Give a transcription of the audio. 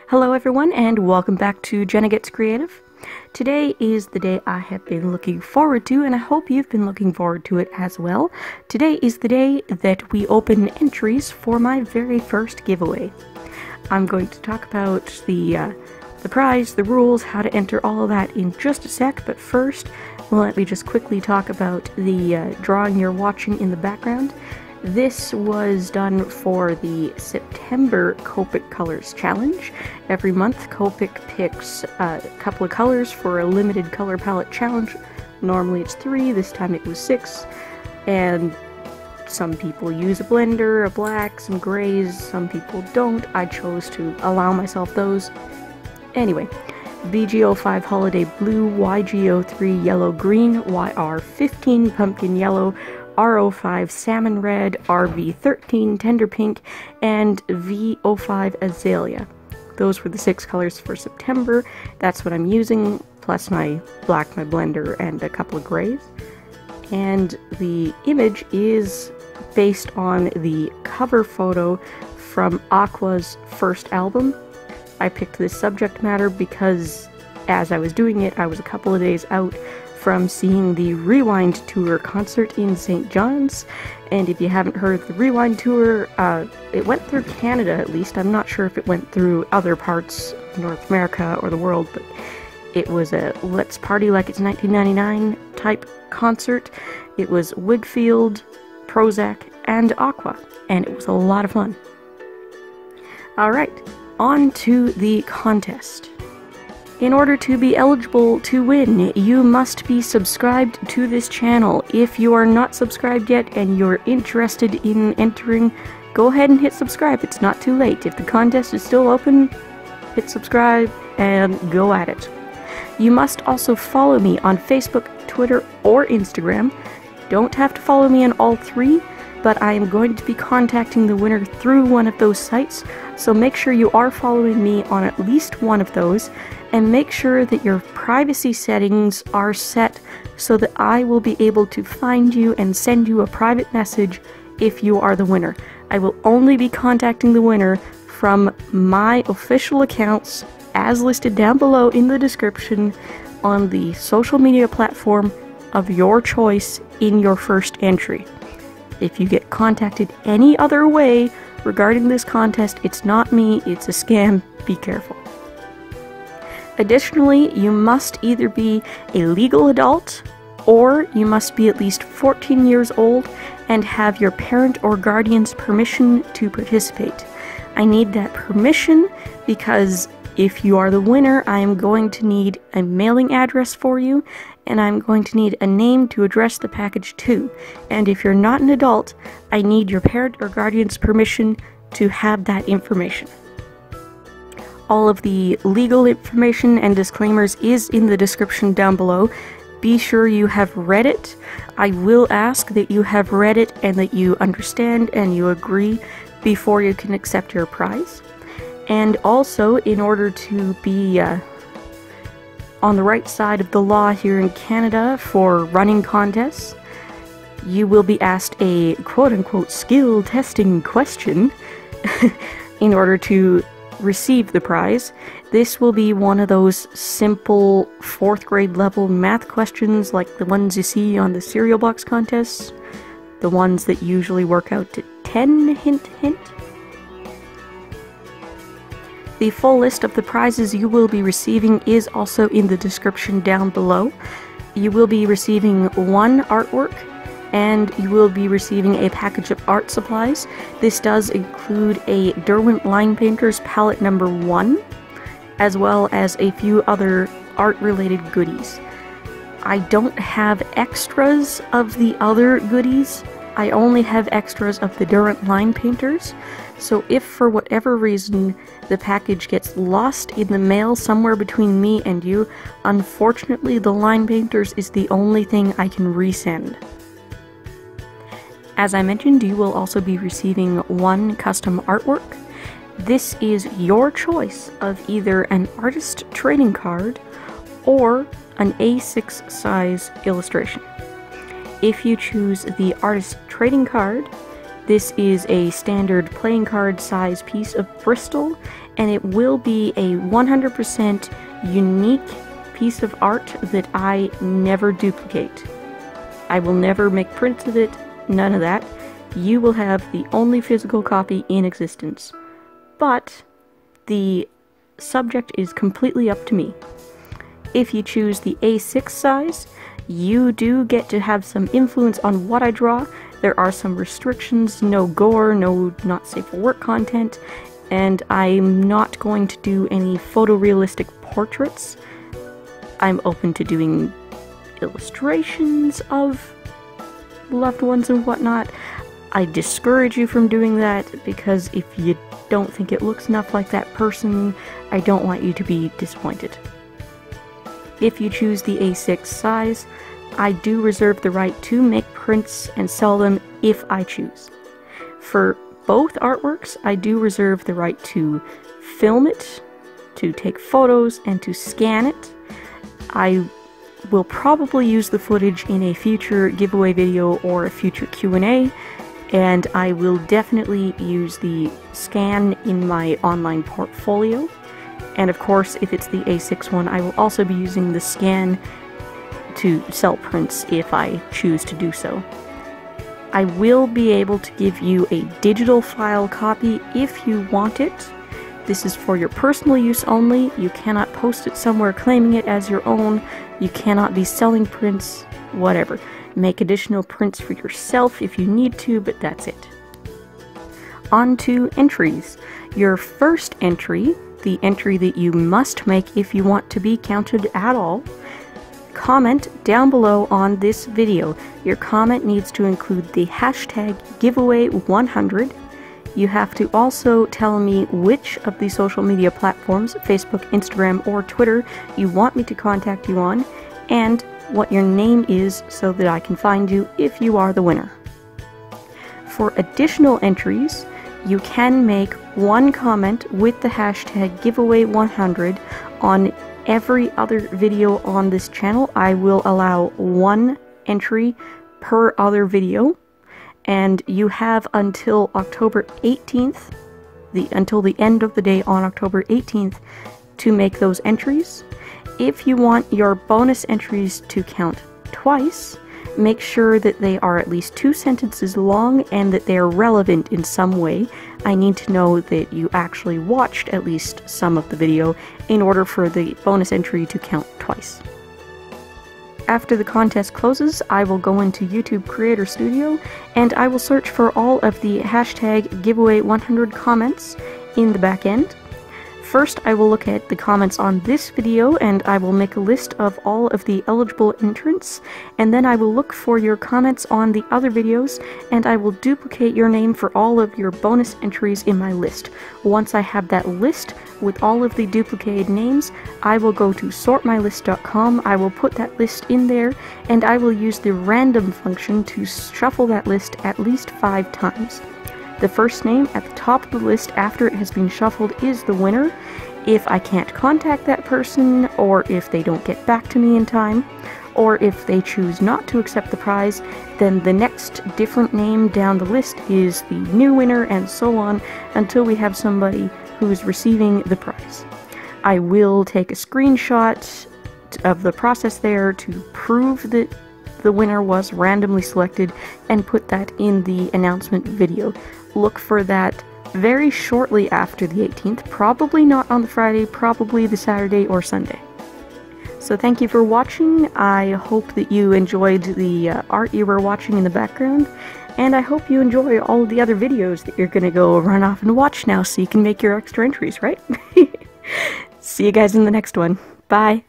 Hello everyone and welcome back to Jenna Gets Creative. Today is the day I have been looking forward to, and I hope you've been looking forward to it as well. Today is the day that we open entries for my very first giveaway. I'm going to talk about the prize, the rules, how to enter all of that in just a sec, but first let me just quickly talk about the drawing you're watching in the background. This was done for the September Copic Colors Challenge. Every month, Copic picks a couple of colors for a limited color palette challenge. Normally it's 3, this time it was 6. And some people use a blender, a black, some grays, some people don't. I chose to allow myself those. Anyway, BG05 Holiday Blue, YG03 Yellow Green, YR15 Pumpkin Yellow, R05 Salmon Red, RV13 Tender Pink, and V05 Azalea. Those were the 6 colors for September. That's what I'm using, plus my black, my blender, and a couple of grays. And the image is based on the cover photo from Aqua's first album. I picked this subject matter because as I was doing it, I was a couple of days out from seeing the Rewind Tour concert in St. John's, and if you haven't heard the Rewind Tour, it went through Canada at least. I'm not sure if it went through other parts of North America or the world, but it was a let's party like it's 1999 type concert. It was Wigfield, Prozac, and Aqua, and it was a lot of fun. Alright, on to the contest. In order to be eligible to win, you must be subscribed to this channel. If you are not subscribed yet and you're interested in entering, go ahead and hit subscribe. It's not too late. If the contest is still open, hit subscribe and go at it. You must also follow me on Facebook, Twitter, or Instagram. Don't have to follow me on all 3, but I am going to be contacting the winner through one of those sites, so make sure you are following me on at least one of those, and make sure that your privacy settings are set so that I will be able to find you and send you a private message if you are the winner. I will only be contacting the winner from my official accounts as listed down below in the description on the social media platform of your choice in your first entry. If you get contacted any other way regarding this contest, it's not me, it's a scam. Be careful. Additionally, you must either be a legal adult or you must be at least 14 years old and have your parent or guardian's permission to participate. I need that permission because if you are the winner, I am going to need a mailing address for you, and I'm going to need a name to address the package to. And if you're not an adult, I need your parent or guardian's permission to have that information. All of the legal information and disclaimers is in the description down below. Be sure you have read it. I will ask that you have read it and that you understand and you agree before you can accept your prize. And also, in order to be on the right side of the law here in Canada for running contests, you will be asked a quote-unquote skill testing question in order to receive the prize. This will be one of those simple 4th grade level math questions like the ones you see on the cereal box contests, the ones that usually work out to 10, hint hint. The full list of the prizes you will be receiving is also in the description down below. You will be receiving 1 artwork, and you will be receiving a package of art supplies. This does include a Derwent Line Painters palette number 1, as well as a few other art-related goodies. I don't have extras of the other goodies. I only have extras of the Derwent Line Painters, so if for whatever reason the package gets lost in the mail somewhere between me and you, unfortunately the Line Painters is the only thing I can resend. As I mentioned, you will also be receiving 1 custom artwork. This is your choice of either an artist trading card or an A6 size illustration. If you choose the artist trading card, this is a standard playing card size piece of Bristol, and it will be a 100% unique piece of art that I never duplicate. I will never make prints of it, none of that. You will have the only physical copy in existence. But the subject is completely up to me. If you choose the A6 size, you do get to have some influence on what I draw. There are some restrictions, no gore, no not safe for work content, and I'm not going to do any photorealistic portraits. I'm open to doing illustrations of loved ones and whatnot. I discourage you from doing that because if you don't think it looks enough like that person, I don't want you to be disappointed. If you choose the A6 size, I do reserve the right to make prints and sell them if I choose. For both artworks, I do reserve the right to film it, to take photos, and to scan it. I will probably use the footage in a future giveaway video or a future Q&A, and I will definitely use the scan in my online portfolio. And of course, if it's the A6 one, I will also be using the scan to sell prints if I choose to do so. I will be able to give you a digital file copy if you want it. This is for your personal use only. You cannot post it somewhere claiming it as your own. You cannot be selling prints, whatever. Make additional prints for yourself if you need to, but that's it. On to entries. Your first entry, the entry that you must make if you want to be counted at all, comment down below on this video. Your comment needs to include the hashtag giveaway100. You have to also tell me which of the social media platforms, Facebook, Instagram, or Twitter, you want me to contact you on, and what your name is so that I can find you if you are the winner. For additional entries, you can make one comment with the hashtag giveaway100 on every other video on this channel. I will allow one entry per other video, and you have until October 18th, until the end of the day on October 18th, to make those entries. If you want your bonus entries to count twice, make sure that they are at least 2 sentences long and that they are relevant in some way. I need to know that you actually watched at least some of the video in order for the bonus entry to count twice. After the contest closes, I will go into YouTube Creator Studio and I will search for all of the hashtag giveaway100 comments in the back end. First, I will look at the comments on this video and I will make a list of all of the eligible entrants, and then I will look for your comments on the other videos and I will duplicate your name for all of your bonus entries in my list. Once I have that list with all of the duplicated names, I will go to sortmylist.com, I will put that list in there, and I will use the random function to shuffle that list at least 5 times. The first name at the top of the list after it has been shuffled is the winner. If I can't contact that person, or if they don't get back to me in time, or if they choose not to accept the prize, then the next different name down the list is the new winner, and so on until we have somebody who's receiving the prize. I will take a screenshot of the process there to prove that the winner was randomly selected and put that in the announcement video. Look for that very shortly after the 18th, probably not on the Friday, probably the Saturday or Sunday. So thank you for watching. I hope that you enjoyed the art you were watching in the background, and I hope you enjoy all of the other videos that you're gonna go run off and watch now so you can make your extra entries, right? See you guys in the next one. Bye!